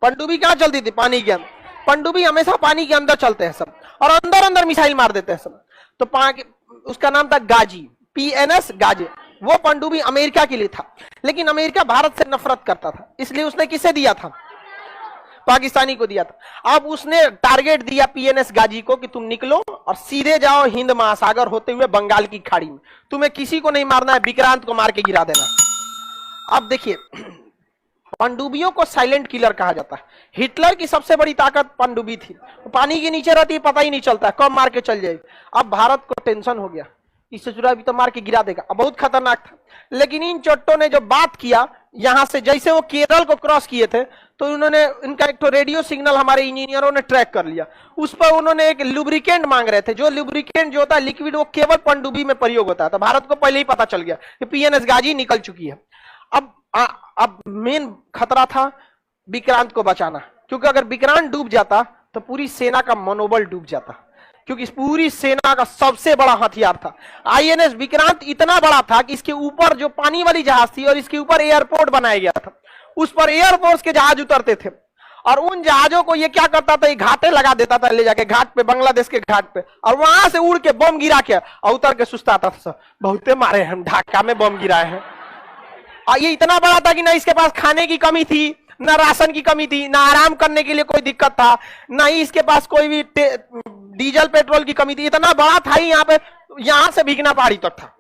पनडुब्बी कहाँ चलती थी? पानी के अंदर। पनडुब्बी हमेशा पानी के अंदर चलते हैं सब, और अंदर अंदर मिसाइल मार देते हैं सब। तो उसका नाम था गाजी, PNS गाजी। वो पनडुब्बी अमेरिका के लिए था, लेकिन अमेरिका भारत से नफरत करता था, इसलिए उसने किसे दिया था? पाकिस्तानी को दिया था। अब उसने टारगेट दिया PNS गाजी को कि तुम निकलो और सीधे जाओ हिंद महासागर होते हुए बंगाल की खाड़ी में, तुम्हें किसी को नहीं मारना है, विक्रांत को मार के गिरा देना। अब देखिए, पनडुब्बियों को साइलेंट किलर कहा जाता है। हिटलर की सबसे बड़ी ताकत पनडुब्बी थी, पानी के नीचे रहती है, पता ही नहीं चलता कब मार के चल जाएगी। अब भारत को टेंशन हो गया, इससे जुड़ा भी तो मार के गिरा देगा। अब बहुत खतरनाक था, लेकिन इन चोट्टों ने जो बात किया, यहां से जैसे वो केरल को क्रॉस किए थे, तो उन्होंने इनका एक तो रेडियो सिग्नल हमारे इंजीनियरों ने ट्रैक कर लिया। उस पर उन्होंने एक लुब्रिकेंट मांग रहे थे, जो लुब्रिकेंट जो होता है लिक्विड, वो केवल पनडुब्बी में प्रयोग होता है। तो भारत को पहले ही पता चल गया कि PNS गाजी निकल चुकी है। अब मेन खतरा था विक्रांत को बचाना, क्योंकि अगर विक्रांत डूब जाता तो पूरी सेना का मनोबल डूब जाता, क्योंकि इस पूरी सेना का सबसे बड़ा हथियार था INS विक्रांत। इतना बड़ा था कि इसके ऊपर जो पानी वाली जहाज थी और इसके ऊपर एयरपोर्ट बनाया गया था, उस पर एयरफोर्स के जहाज उतरते थे, और उन जहाजों को ये क्या करता था, ये घाटे लगा देता था ले जाके घाट पे, बांग्लादेश के घाट पे, और वहां से उड़ के बम गिरा के और उतर के सुस्ताता था। बहुते मारे हम ढाका में बम गिराए हैं। और ये इतना बड़ा था कि ना इसके पास खाने की कमी थी, ना राशन की कमी थी, ना आराम करने के लिए कोई दिक्कत था, ना ही इसके पास कोई भी डीजल पेट्रोल की कमी थी। इतना बड़ा था ही, यहाँ पे, यहां से भीगना पहाड़ी तक था,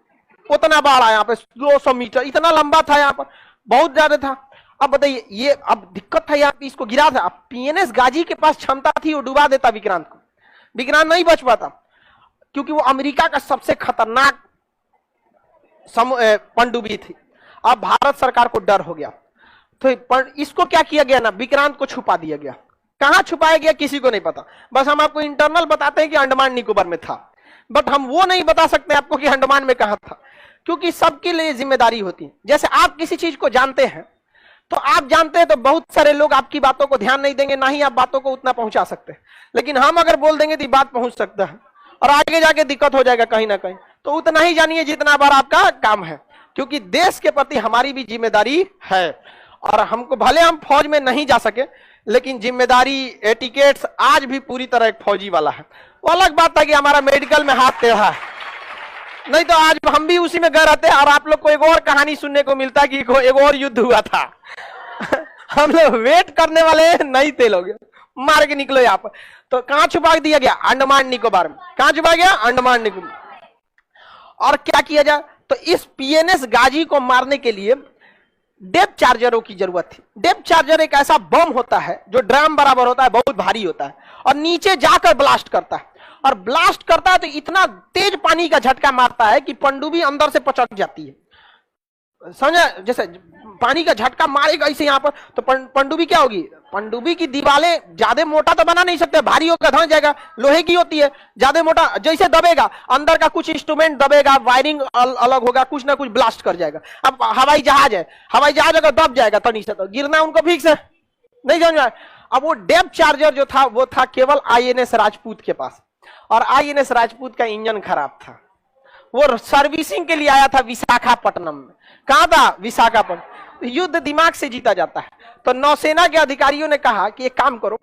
उतना बड़ा, यहाँ पे 200 मीटर इतना लंबा था, यहाँ पर बहुत ज्यादा था। अब बताइए, ये अब दिक्कत था, यहाँ पे इसको गिरा था। अब PNS गाजी के पास क्षमता थी, वो डुबा देता विक्रांत को, विक्रांत नहीं बच पाता, क्योंकि वो अमेरिका का सबसे खतरनाक पनडुब्बी थी। अब भारत सरकार को डर हो गया, तो इसको क्या किया गया ना, विक्रांत को छुपा दिया गया। कहां छुपाया गया किसी को नहीं पता, बस हम आपको इंटरनल बताते हैं कि अंडमान निकोबार में था, बट हम वो नहीं बता सकते आपको कि अंडमान में कहां था, क्योंकि सबके लिए जिम्मेदारी होती है। जैसे आप किसी चीज को जानते हैं, तो आप जानते हैं तो बहुत सारे लोग आपकी बातों को ध्यान नहीं देंगे, ना ही आप बातों को उतना पहुंचा सकते हैं, लेकिन हम अगर बोल देंगे तो बात पहुंच सकता है और आगे जाके दिक्कत हो जाएगा कहीं ना कहीं। तो उतना ही जानिए जितना बार आपका काम है, क्योंकि देश के प्रति हमारी भी जिम्मेदारी है। और हमको भले हम फौज में नहीं जा सके, लेकिन जिम्मेदारी, एटिकेट्स आज भी पूरी तरह एक फौजी वाला है। वो अलग बात था कि हमारा मेडिकल में हाथ टेढ़ा है, नहीं तो आज हम भी उसी में गए रहते और आप लोग को एक और कहानी सुनने को मिलता कि एक और युद्ध हुआ था। हम लोग वेट करने वाले नहीं थे, लोग मार के निकलो यहाँ पर। तो कहां छुपा दिया गया? अंडमान निकोबार में। कहां छुपा गया? अंडमान निकोबार। और क्या किया जाए, तो इस PNS गाजी को मारने के लिए डेप्थ चार्जरों की जरूरत थी। डेप्थ चार्जर एक ऐसा बम होता है जो ड्रम बराबर होता है, बहुत भारी होता है, और नीचे जाकर ब्लास्ट करता है, और ब्लास्ट करता है तो इतना तेज पानी का झटका मारता है कि पनडुब्बी अंदर से पचक जाती है। समझा? जैसे पानी का झटका मारेगा इसे यहाँ पर, तो पनडुब्बी क्या होगी, पनडुब्बी की दीवारें ज्यादा मोटा तो बना नहीं सकते, भारी होकर धंस जाएगा, लोहे की होती है, ज्यादा मोटा जैसे दबेगा, अंदर का कुछ इंस्ट्रूमेंट दबेगा, वायरिंग अलग होगा, कुछ ना कुछ ब्लास्ट कर जाएगा। अब हवाई जहाज है, हवाई जहाज अगर दब जाएगा तनी से तो गिरना उनको फिक्स है, नहीं समझ में। अब वो डेप्थ चार्जर जो था वो था केवल INS राजपूत के पास, और INS राजपूत का इंजन खराब था, वो सर्विसिंग के लिए आया था विशाखापट्टनम में। कहां था? विशाखापट्टनम। युद्ध दिमाग से जीता जाता है, तो नौसेना के अधिकारियों ने कहा कि एक काम करो,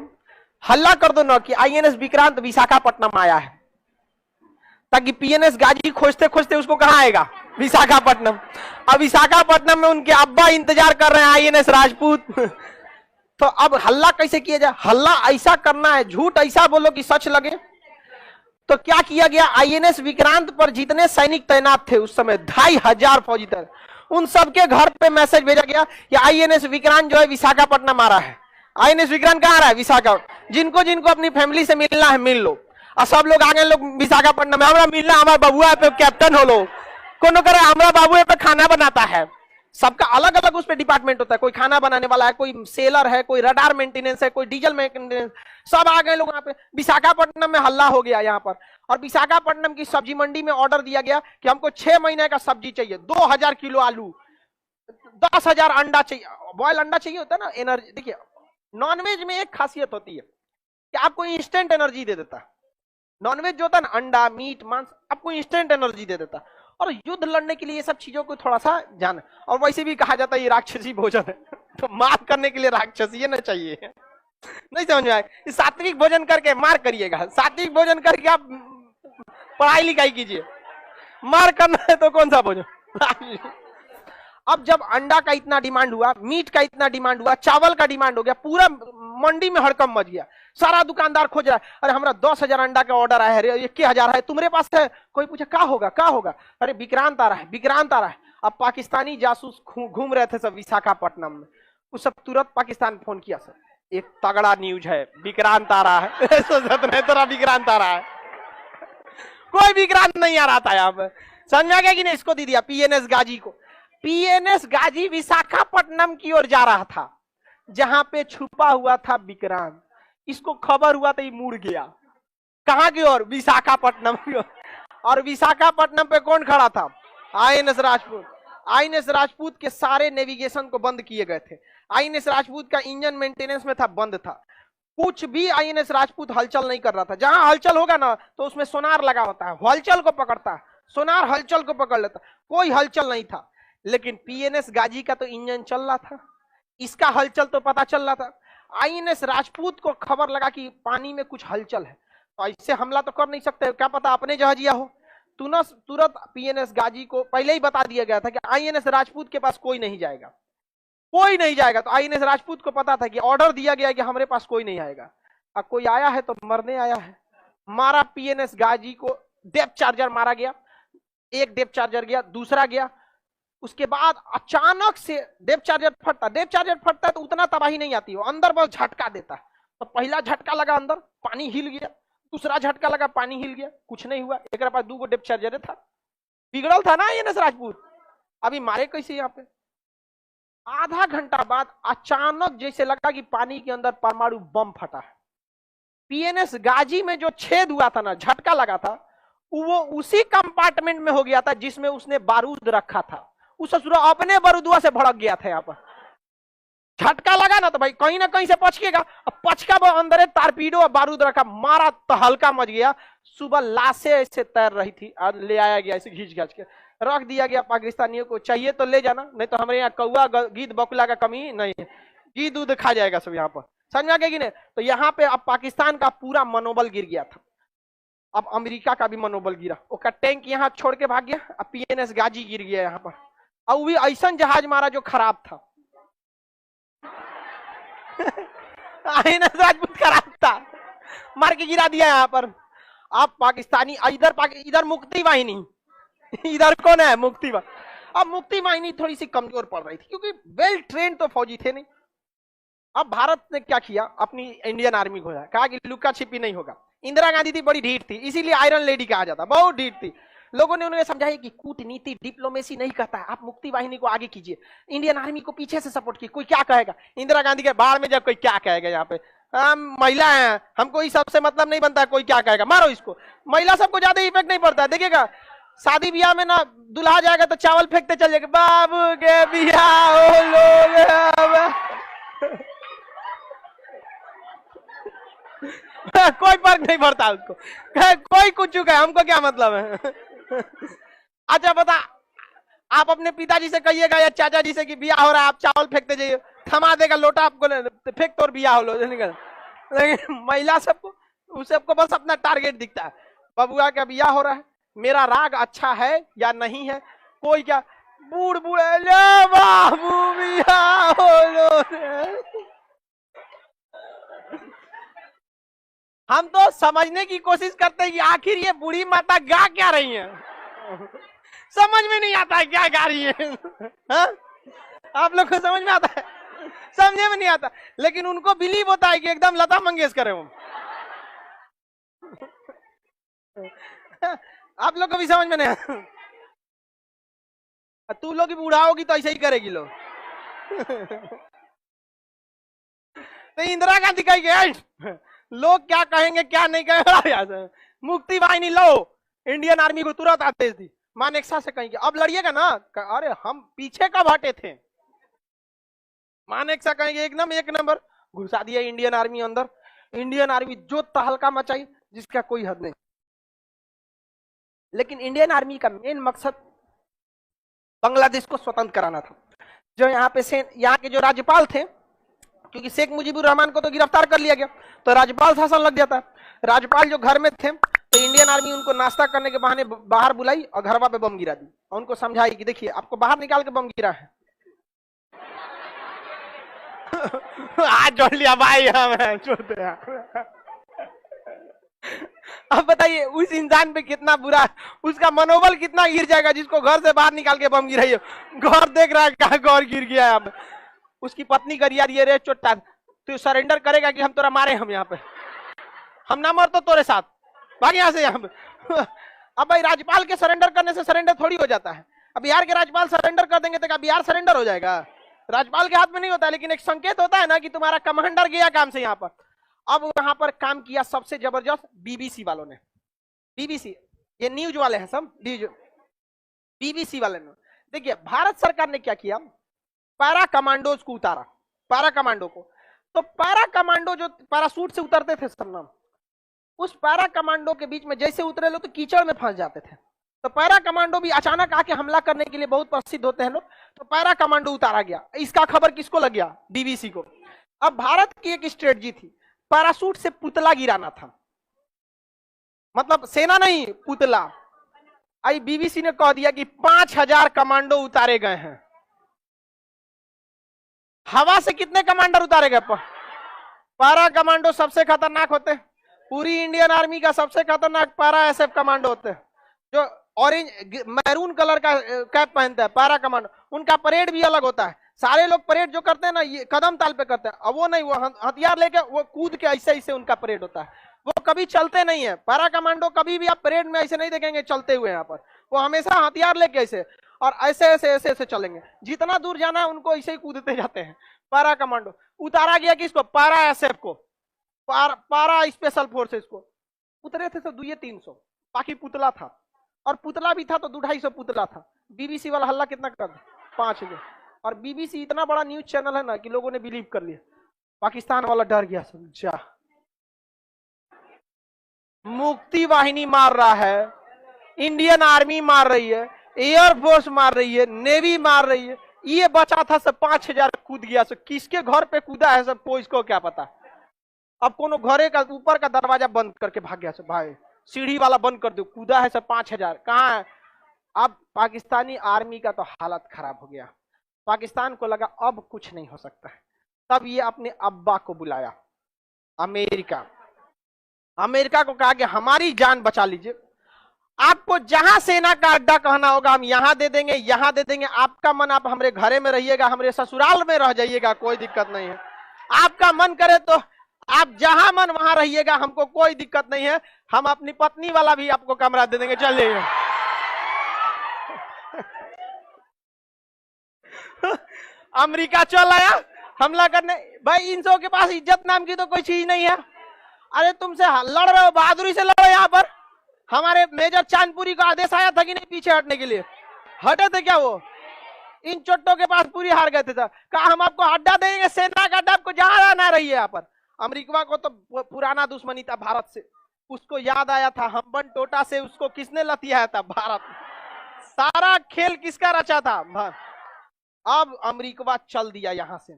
हल्ला कर दो ना कि INS विक्रांत विशाखापट्टनम आया है, ताकि PNS गाजी खोजते खोजते उसको कहां आएगा? विशाखापट्टनम। अब विशाखापट्टनम में उनके अब्बा इंतजार कर रहे हैं INS राजपूत। तो अब हल्ला कैसे किया जाए? हल्ला ऐसा करना है, झूठ ऐसा बोलो कि सच लगे। तो क्या किया गया, INS विक्रांत पर जितने सैनिक तैनात थे उस समय 2500 फौजी थे, उन सबके घर पे मैसेज भेजा गया कि INS विक्रांत जो है विशाखापट्टनम आ रहा है। INS विक्रांत कहाँ आ रहा है? विशाखापट्टनम। जिनको जिनको अपनी फैमिली से मिलना है मिल लो, और सब लोग आगे लोग विशाखापट्टनम में, हमारा मिलना, हमारा बबुआ पे कैप्टन हो लो, कोनो करे हमारा बाबू पे खाना बनाता है। सबका अलग अलग उस पर डिपार्टमेंट होता है, कोई खाना बनाने वाला है, कोई सेलर है, कोई रडार मेंटेनेंस है, कोई डीजल मेंटेनेंस, सब आ गए लोग यहाँ पे। विशाखापट्टनम में हल्ला हो गया यहाँ पर, और विशाखापट्टनम की सब्जी मंडी में ऑर्डर दिया गया कि हमको 6 महीने का सब्जी चाहिए, 2000 किलो आलू, 10,000 अंडा चाहिए, बॉयल अंडा चाहिए होता है ना, एनर्जी। देखिए नॉनवेज में एक खासियत होती है कि आपको इंस्टेंट एनर्जी दे देता है। नॉनवेज जो होता है ना, अंडा, मीट, मांस, आपको इंस्टेंट एनर्जी दे देता है, और युद्ध लड़ने के लिए ये सब चीजों को थोड़ा सा जान। और वैसे भी कहा जाता है ये राक्षसी भोजन है, तो मार करने के लिए राक्षसी ना चाहिए। नहीं समझ में आए, सात्विक भोजन करके मार करिएगा, सात्विक भोजन करके आप पढ़ाई लिखाई कीजिए, मार करना है तो कौन सा भोजन। अब जब अंडा का इतना डिमांड हुआ, मीट का इतना डिमांड हुआ, चावल का डिमांड हो गया, पूरा मंडी में हड़कम मच गया, सारा दुकानदार खोज रहा है, अरे हमारा 10,000 अंडा का ऑर्डर आया है, 21,000 है, तुम्हारे पास है? कोई पूछे क्या होगा क्या होगा, अरे विक्रांत आ रहा है, विक्रांत आ रहा है। अब पाकिस्तानी जासूस घूम रहे थे सब विशाखापट्टनम में, उस सब तुरंत पाकिस्तान फोन किया, सर एक तगड़ा न्यूज है, विक्रांत आ रहा है। तेरा विक्रांत आ रहा है, कोई विक्रांत नहीं आ रहा था यहाँ पे, समझ में आ गया कि नहीं। इसको दे दिया पीएनएस गाजी को, पीएनएस गाजी विशाखापट्टनम की ओर जा रहा था, जहां पे छुपा हुआ था विक्रांत। इसको खबर हुआ तो ये मुड़ गया, कहां की ओर? विशाखापट्टनम की ओर। और विशाखापट्टनम पे कौन खड़ा था? आईएनएस राजपूत। आईएनएस राजपूत के सारे नेविगेशन को बंद किए गए थे, आईएनएस राजपूत का इंजन मेंटेनेंस में था, बंद था, कुछ भी आईएनएस राजपूत हलचल नहीं कर रहा था। जहां हलचल होगा ना तो उसमें सोनार लगा होता है, हलचल को पकड़ता है, सोनार हलचल को पकड़ लेता, कोई हलचल नहीं था। लेकिन पीएनएस गाजी का तो इंजन चल रहा था, इसका हलचल तो पता चल रहा था। आईएनएस राजपूत को खबर लगा कि पानी में कुछ हलचल है, तो ऐसे हमला तो कर नहीं सकते, क्या पता अपने जहाजिया हो। तुरंत पीएनएस गाजी को पहले ही बता दिया गया था कि आईएनएस राजपूत के पास कोई नहीं जाएगा, कोई नहीं जाएगा। तो आईएनएस राजपूत को पता था कि ऑर्डर दिया गया कि हमारे पास कोई नहीं आएगा, अब कोई आया है तो मरने आया है। मारा पीएनएस गाजी को, डेप्थ चार्जर मारा गया, एक डेप्थ चार्जर गया, दूसरा गया। उसके बाद अचानक से डेप्थ चार्जर फटता है तो उतना तबाही नहीं आती, वो अंदर बस झटका देता है। तो पहला झटका लगा अंदर, पानी हिल गया, दूसरा झटका लगा, पानी हिल गया, कुछ नहीं हुआ। एक पास 2 डेप्थ चार्जर था, बिगड़ल था ना आईएनएस राजपूत, अभी मारे कैसे यहाँ पे। आधा घंटा बाद अचानक जैसे लगा कि पानी के अंदर परमाणु बम फटा है। पीएनएस गाजी में जो छेद हुआ था ना, झटका लगा था, वो उसी कंपार्टमेंट में हो गया था जिसमें उसने बारूद रखा था। उस ससुरा अपने बारूदुआ से भड़क गया था। यहाँ पर झटका लगा ना तो भाई कहीं ना कहीं से पचकेगा, पचका वो अंदर टारपीडो और बारूद रखा, मारा तो हल्का मच गया। सुबह लाशें ऐसे तैर रही थी, आज ले आया गया, ऐसे घींच घाच के रख दिया गया। पाकिस्तानियों को चाहिए तो ले जाना, नहीं तो हमारे यहाँ कौआ गीद बकुला का कमी नहीं है, घी दूध खा जाएगा सब यहाँ पर, समझ में आ गया कि नहीं। तो यहाँ पे अब पाकिस्तान का पूरा मनोबल गिर गया था, अब अमेरिका का भी मनोबल गिरा, उसका टैंक यहाँ छोड़ के भाग गया। अब पीएनएस गाजी गिर गया यहाँ पर, अब भी ऐसा जहाज मारा जो खराब था। आईएनएस राजपूत खराब था, मार के गिरा दिया यहाँ पर। अब पाकिस्तानी इधर मुक्ति वाहिनी, इधर कौन है? मुक्ति वाहिनी। अब मुक्ति वाहिनी थोड़ी सी कमजोर पड़ रही थी क्योंकि वेल ट्रेन तो फौजी थे नहीं। अब भारत ने क्या किया, अपनी इंडियन आर्मी को कहा कि लुका छिपी नहीं होगा। इंदिरा गांधी थी, बड़ी ढीठ थी, इसीलिए आयरन लेडी कहा जाता, बहुत ढीठ थी। लोगों ने उन्हें समझाया कि कूटनीति डिप्लोमेसी नहीं कहता है, आप मुक्ति वाहिनी को आगे कीजिए, इंडियन आर्मी को पीछे से सपोर्ट कीजिए, कोई क्या कहेगा। इंदिरा गांधी के बाढ़ में जब कोई क्या कहेगा, यहाँ पे हम महिला हैं, हमको इस सबसे मतलब नहीं बनता है, कोई क्या कहेगा, मारो इसको। महिला सबको ज्यादा इफेक्ट नहीं पड़ता है, देखिएगा शादी ब्याह में ना दुल्हा जाएगा तो चावल फेंकते चल जाएगा, बाबू के बियाह हो लोग। कोई फर्क नहीं पड़ता उसको, कोई कुछ चुका है, हमको क्या मतलब है। अच्छा बता, आप अपने पिताजी से कहिएगा या चाचा जी से कि बियाह हो रहा है, आप चावल फेंकते जाइए, थमा देगा लोटा आपको, फेंक तो बियाह हो लो निकल। लेकिन महिला सबको बस अपना टारगेट दिखता है, बबुआ का बियाह हो रहा है, मेरा राग अच्छा है या नहीं है, कोई क्या बूढ़ बूढ़े ले बाबू बियाह हो लो। हम तो समझने की कोशिश करते हैं कि आखिर ये बूढ़ी माता गा क्या रही है, समझ में नहीं आता है क्या गा रही है। हा? आप लोग को समझ में आता है? समझे में नहीं आता, लेकिन उनको बिलीव होता है कि एकदम लता मंगेशकर है वो। आप लोग को भी समझ में नहीं आता, तू लोग बूढ़ा होगी तो ऐसे ही करेगी लोग। तो इंदिरा गांधी कहेंगे लोग क्या कहेंगे क्या नहीं कहेंगे, मुक्ति वाहिनी लो, इंडियन आर्मी को तुरंत आदेश दी। मानेकशा से कहेंगे अब लड़िएगा ना, अरे हम पीछे कब हटे थे। मानेकशा कहेंगे एकदम एक नंबर, घुसा दिया इंडियन आर्मी अंदर। इंडियन आर्मी जो तहलका मचाई जिसका कोई हद नहीं। लेकिन इंडियन आर्मी का मेन मकसद बांग्लादेश को स्वतंत्र कराना था। जो यहाँ के जो राज्यपाल थे क्योंकि शेख मुजीबुर रहमान को तो गिरफ्तार कर लिया गया, तो राज्यपाल शासन लग जाता है। राज्यपाल जो घर में थे तो इंडियन आर्मी उनको नाश्ता करने के बहाने बाहर बुलाई और घरवा पे बम गिरा दी और उनको समझाई कि देखिए आपको बाहर निकाल के बम गिरा है। आज जोड़ लिया भाई हमें छोड़ते हैं। अब बताइए उस इंसान पे कितना बुरा, उसका मनोबल कितना गिर जाएगा जिसको घर से बाहर निकाल के बम गिराई। घर देख रहा है कहाँ घर गिर गया यहाँ पे। उसकी पत्नी कर यार ये रे चोटा तू सरेंडर करेगा कि हम तोरा मारे, हम यहाँ पे हम ना मर तो तोरे साथ भाग यहाँ से यहाँ पे। अब भाई राज्यपाल के सरेंडर करने से सरेंडर थोड़ी हो जाता है। अब बिहार के राज्यपाल सरेंडर कर देंगे तो क्या बिहार सरेंडर हो जाएगा? राज्यपाल के हाथ में नहीं होता, लेकिन एक संकेत होता है ना कि तुम्हारा कमांडर गया काम से यहाँ पर। अब वहां पर काम किया सबसे जबरदस्त बीबीसी वालों ने। बीबीसी ये न्यूज वाले हैं सब, बीबीसी वाले ने। देखिए भारत सरकार ने क्या किया, पैरा कमांडोज को उतारा, पैरा कमांडो को। तो पैरा कमांडो जो पैरासूट से उतरते थे सन्नम, उस पैरा कमांडो के बीच में जैसे उतरे लोग तो कीचड़ में फंस जाते थे। तो पैरा कमांडो भी अचानक आके हमला करने के लिए बहुत प्रसिद्ध होते हैं लोग, तो पैरा कमांडो उतारा गया। इसका खबर किसको लग गया? बीबीसी को। अब भारत की एक स्ट्रेटजी थी, पैरासूट से पुतला गिराना था, मतलब सेना नहीं पुतला। आई बीबीसी ने कह दिया कि 5000 कमांडो उतारे गए हैं। हवा से कितने कमांडर उतारे गए? पैरा कमांडो सबसे खतरनाक होते हैं। पूरी इंडियन आर्मी का सबसे खतरनाक पैरा एसएफ कमांडो होते हैं, जो ऑरेंज मैरून कलर का कैप पहनते हैं, पैरा कमांडो। उनका परेड भी अलग होता है। सारे लोग परेड जो करते हैं ना ये कदम ताल पे करते हैं, अब वो नहीं, वो हथियार लेके वो कूद के ऐसे ऐसे उनका परेड होता है। वो कभी चलते नहीं है। पैरा कमांडो कभी भी आप परेड में ऐसे नहीं देखेंगे चलते हुए यहाँ पर, वो हमेशा हथियार लेके ऐसे और ऐसे ऐसे ऐसे ऐसे चलेंगे। जितना दूर जाना है उनको ऐसे ही कूदते जाते हैं। पैरा कमांडो उतारा गया किसको? पैरा एसएफ को, पैरा स्पेशल फोर्सेस को। उतरे थे तो 200-300, बाकी पुतला था, और पुतला भी था तो 250 पुतला था। बीबीसी वाला हल्ला कितना कर? 5000। और बीबीसी इतना बड़ा न्यूज चैनल है ना कि लोगों ने बिलीव कर लिया। पाकिस्तान वाला डर गया, समझा। मुक्ति वाहिनी मार रहा है, इंडियन आर्मी मार रही है, एयरफोर्स मार रही है, नेवी मार रही है, ये बचा था सब 5000 कूद गया। सब किसके घर पे कूदा है सब कोई इसको क्या पता। अब कोनो घरे का ऊपर का दरवाजा बंद करके भाग गया सब, भाई सीढ़ी वाला बंद कर दो, कूदा है सब 5000। कहाँ है? अब पाकिस्तानी आर्मी का तो हालत खराब हो गया। पाकिस्तान को लगा अब कुछ नहीं हो सकता है। तब ये अपने अब्बा को बुलाया, अमेरिका। अमेरिका को कहा कि हमारी जान बचा लीजिए, आपको जहां सेना का अड्डा कहना होगा हम यहां दे देंगे, यहां दे देंगे। आपका मन आप हमारे घरे में रहिएगा, हमारे ससुराल में रह जाइएगा, कोई दिक्कत नहीं है। आपका मन करे तो आप जहां मन वहां रहिएगा, हमको कोई दिक्कत नहीं है। हम अपनी पत्नी वाला भी आपको कमरा दे देंगे, चलिए। अमेरिका चल आया हमला करने। भाई इन सबों के पास इज्जत नाम की तो कोई चीज नहीं है। अरे तुमसे लड़ रहे हो, बहादुरी से लड़ो। यहाँ पर हमारे मेजर चांदपुरी का आदेश आया था कि नहीं पीछे हटने के लिए, हटे थे क्या वो? इन चोटों के पास पूरी हार गए थे। कहा हम आपको अड्डा देंगे, सेना का अड्डा, आपको जहां ना रही है। यहाँ पर अमेरिका को तो पुराना दुश्मनी था भारत से, उसको याद आया था हम्बन टोटा से उसको किसने लतियाया था? भारत। सारा खेल किसका रचा था? अब अमेरिका चल दिया यहां से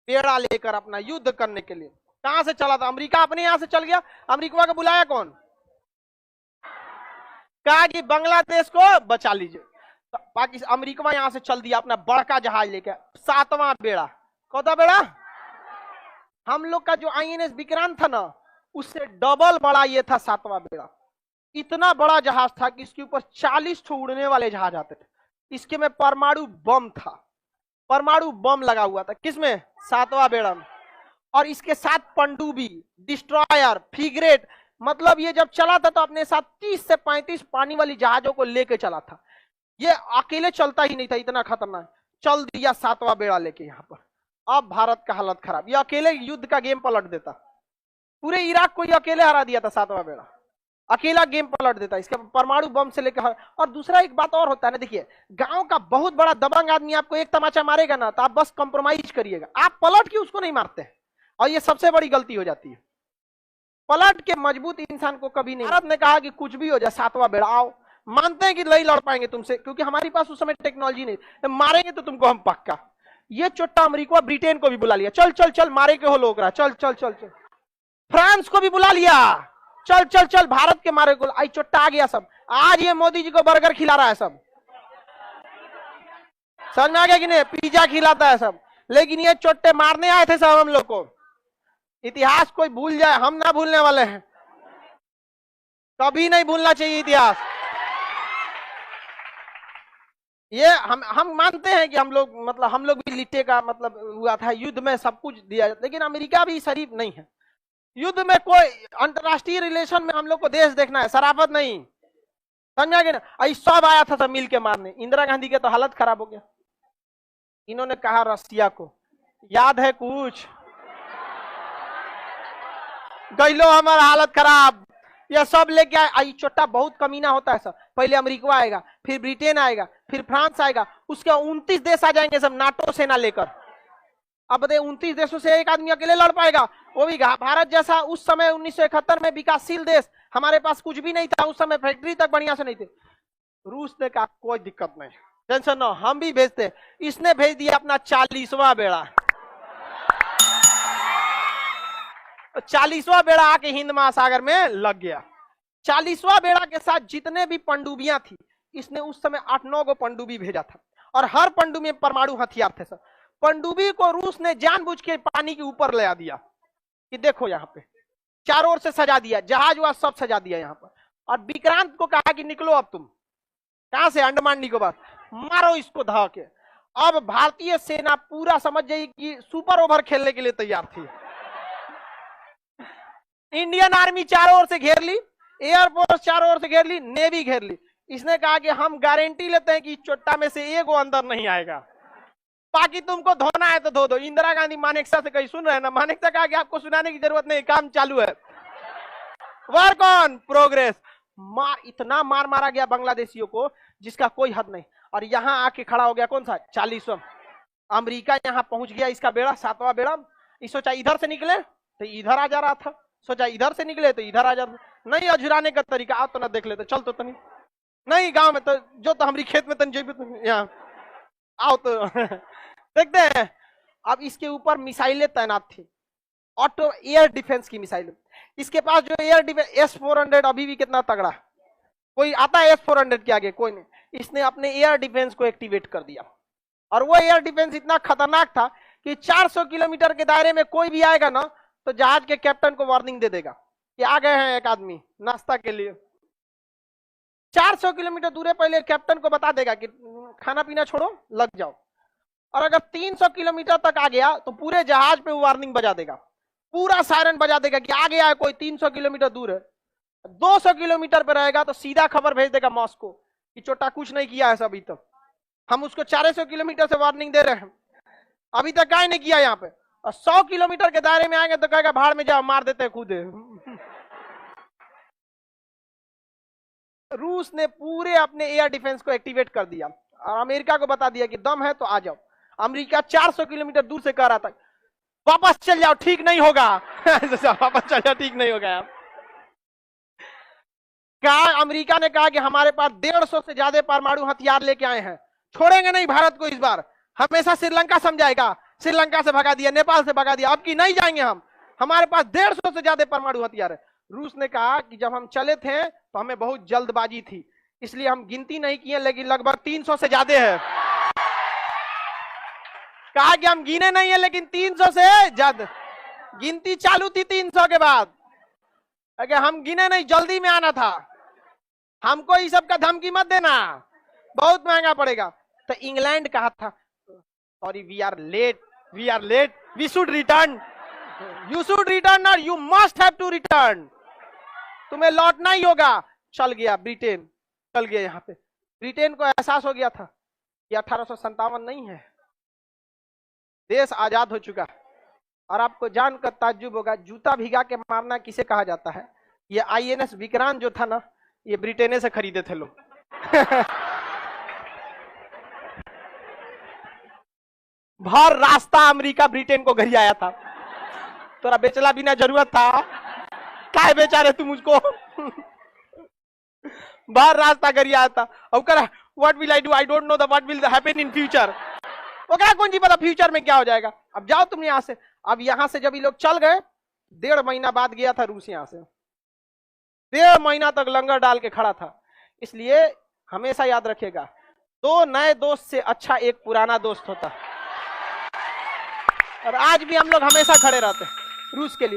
पेड़ा लेकर अपना युद्ध करने के लिए। कहां से चला था? अमेरिका अपने यहां से चल गया। अमेरिका को बुलाया कौन? कहा कि बांग्लादेश को बचा लीजिए। तो पाकिस्तान अमेरिका यहां से चल दिया अपना बड़का जहाज लेकर, 7वां बेड़ा। कौन बेड़ा? हम लोग का जो आईएनएस विक्रांत था ना, उससे डबल बड़ा ये था 7वां बेड़ा। इतना बड़ा जहाज था कि इसके ऊपर 40 उड़ने वाले जहाज आते थे। इसके में परमाणु बम था, परमाणु बम लगा हुआ था। किसमें? 7वां बेड़ा में। और इसके साथ पनडुब्बी, डिस्ट्रॉयर, फ्रिगेट, मतलब ये जब चला था तो अपने साथ 30 से 35 पानी वाली जहाजों को लेके चला था। ये अकेले चलता ही नहीं था, इतना खतरनाक। चल दिया 7वां बेड़ा लेके यहाँ पर। अब भारत का हालत खराब, ये अकेले युद्ध का गेम पलट देता। पूरे इराक को ये अकेले हरा दिया था 7वां बेड़ा, अकेला गेम पलट देता इसका परमाणु बम से लेकर। और दूसरा एक बात और होता है ना, देखिए गांव का बहुत बड़ा दबंग आदमी आपको एक तमाचा मारेगा ना तो आप बस कंप्रोमाइज करिएगा, आप पलट के उसको नहीं मारते हैं। और ये सबसे बड़ी गलती हो जाती है, पलट के मजबूत इंसान को कभी नहीं। भारत ने कहा कि कुछ भी हो जाए 7वां बेड़ा आओ, मानते हैं कि नहीं लड़ पाएंगे तुमसे, क्योंकि हमारे पास उस समय टेक्नोलॉजी नहीं, मारेंगे तो तुमको हम पक्का। ये चोट्टा अमेरिका ब्रिटेन को भी बुला लिया, चल चल चल मारे के हो लोग रहा, चल चल चल चल। फ्रांस को भी बुला लिया, चल चल चल भारत के मारे को। आई चोट्टा आ गया सब। आज ये मोदी जी को बर्गर खिला रहा है सब, समझ में आ गया कि नहीं? पिज्जा खिलाता है सब, लेकिन ये चोट्टे मारने आए थे सब हम लोग को। इतिहास कोई भूल जाए, हम ना भूलने वाले हैं, कभी नहीं भूलना चाहिए इतिहास। ये हम मानते हैं कि हम लोग भी लिट्टे का मतलब हुआ था, युद्ध में सब कुछ दिया, लेकिन अमेरिका भी शरीफ नहीं है। युद्ध में कोई अंतरराष्ट्रीय रिलेशन में हम लोग को देश देखना है, शराफत नहीं, समझा गया ना? सब आया था सब मिल के मारने। इंदिरा गांधी के तो हालत खराब हो गया। इन्होंने कहा रसिया को, याद है कुछ? गैलो हमारा हालत खराब, यह सब लेके आए। आई चोट्टा बहुत कमीना होता है सब। पहले अमेरिका आएगा, फिर ब्रिटेन आएगा, फिर फ्रांस आएगा, उसके 29 देश आ जाएंगे सब नाटो सेना लेकर। अब बताइए 29 देशों से एक आदमी अकेले लड़ पाएगा? वो भी भारत जैसा उस समय 1971 में विकासशील देश, हमारे पास कुछ भी नहीं था उस समय, फैक्ट्री तक बढ़िया से नहीं थे। रूस ने कहा कोई दिक्कत नहीं, टेंशन न, हम भी भेजते। इसने भेज दिया अपना 40वां बेड़ा। 40वां बेड़ा आके हिंद महासागर में लग गया। 40वां बेड़ा के साथ जितने भी पनडुब्बियां थी, इसने उस समय 8-9 गो पनडुब्बी भेजा था, और हर पनडुब्बी में परमाणु हथियार थे सर। पनडुब्बी को रूस ने जानबूझ के पानी के ऊपर ले आ दिया कि देखो यहाँ पे, चारों ओर से सजा दिया, जहाज वहाज सब सजा दिया यहाँ पर। और विक्रांत को कहा कि निकलो अब तुम, कहां से? अंडमान निकोबार, मारो इसको धा के। अब भारतीय सेना पूरा समझ जाइए कि सुपर ओवर खेलने के लिए तैयार थी। इंडियन आर्मी चारों ओर से घेर ली, एयरफोर्स चारों ओर से घेर ली, नेवी घेर ली। इसने कहा कि हम गारंटी लेते हैं कि चोट्टा में से एक वो अंदर नहीं आएगा, बाकी तुमको धोना है तो धो दो। इंदिरा गांधी मानेकशा से कहीं सुन रहे हैं ना? मानेकशा कहा कि आपको सुनाने की जरूरत नहीं, काम चालू है, वर्क ऑन प्रोग्रेस। इतना मार मारा गया बांग्लादेशियों को जिसका कोई हद नहीं। और यहाँ आके खड़ा हो गया कौन सा? 40वां। अमेरिका यहाँ पहुंच गया, इसका बेड़ा 7वां बेड़ा। इस सोचा इधर से निकले तो इधर आ जा रहा था, सोचा इधर से निकले तो इधर आ जा रहा। नहीं, अझुराने का तरीका आप तो ना देख लेते, चल तो तनी नहीं गांव में तो जो तो हमारी खेत में तन जेबी तो यहाँ आओ तो देखते हैं। अब इसके ऊपर मिसाइलें तैनात थी, ऑटो एयर डिफेंस की मिसाइलें। इसके पास जो एयर डिफेंस S-400 अभी भी कितना तगड़ा, कोई आता है S-400 के आगे? कोई नहीं। इसने अपने एयर डिफेंस को एक्टिवेट कर दिया, और वो एयर डिफेंस इतना खतरनाक था कि 400 किलोमीटर के दायरे में कोई भी आएगा ना तो जहाज के कैप्टन को वार्निंग दे देगा कि आ गए हैं एक आदमी नाश्ता के लिए। 400 किलोमीटर दूर पहले कैप्टन को बता देगा कि खाना पीना छोड़ो, लग जाओ। और अगर 300 किलोमीटर तक आ गया तो पूरे जहाज पे वार्निंग बजा देगा, पूरा सायरन बजा देगा कि आ गया है कोई, 300 किलोमीटर दूर है। 200 किलोमीटर पे रहेगा तो सीधा खबर भेज देगा मॉस्को कि चोट्टा कुछ नहीं किया है अभी तक, हम उसको 400 किलोमीटर से वार्निंग दे रहे हैं, अभी तक क्या नहीं किया यहाँ पे। और 100 किलोमीटर के दायरे में आएंगे तो कहेगा भाड़ में जाओ, मार देते खुद। रूस ने पूरे अपने एयर डिफेंस को एक्टिवेट कर दिया और अमेरिका को बता दिया कि दम है तो आ जाओ। अमेरिका 400 किलोमीटर दूर से कह रहा था वापस चल जाओ, ठीक नहीं होगा। वापस चल जाओ, ठीक नहीं होगा। कहा, अमेरिका ने कहा कि हमारे पास 150 से ज्यादा परमाणु हथियार लेके आए हैं, छोड़ेंगे नहीं भारत को इस बार। हमेशा श्रीलंका समझाएगा, श्रीलंका से भगा दिया, नेपाल से भगा दिया, अब की नहीं जाएंगे हम, हमारे पास 150 से ज्यादा परमाणु हथियार है। रूस ने कहा कि जब हम चले थे तो हमें बहुत जल्दबाजी थी, इसलिए हम गिनती नहीं किए, लेकिन लगभग 300 से ज्यादा है। कहा कि हम गिने नहीं है लेकिन 300 से ज्यादा, गिनती चालू थी 300 के बाद। अगर हम गिने नहीं, जल्दी में आना था, हमको इस सब का धमकी मत देना, बहुत महंगा पड़ेगा। तो इंग्लैंड कहा था sorry we are late, we should return, you should return और you must have to return, तुम्हें लौटना ही होगा। चल गया ब्रिटेन, चल गया। यहाँ पे ब्रिटेन को एहसास हो गया था कि 1857 नहीं है, देश आजाद हो चुका। और आपको जानकर ताज्जुब होगा, जूता भिगा के मारना किसे कहा जाता है? ये INS विक्रांत जो था ना, ये ब्रिटेन से खरीदे थे लोग। भर रास्ता अमेरिका ब्रिटेन को घर आया था, तोरा बेचला बिना जरूरत था, काय बेचा रहे तुम उसको? बाहर रास्ता कर आया था। और कह what will I do, I don't know the what will happen in future. वो क्या कौन जी पता फ्यूचर में क्या हो जाएगा। अब जाओ तुम यहां से। अब यहां से जब ये लोग चल गए, 1.5 महीना बाद गया था रूस यहां से, 1.5 महीना तक लंगर डाल के खड़ा था। इसलिए हमेशा याद रखिएगा, 2 नए दोस्त से अच्छा एक पुराना दोस्त होता है। और आज भी हम लोग हमेशा खड़े रहते हैं रूस के लिए।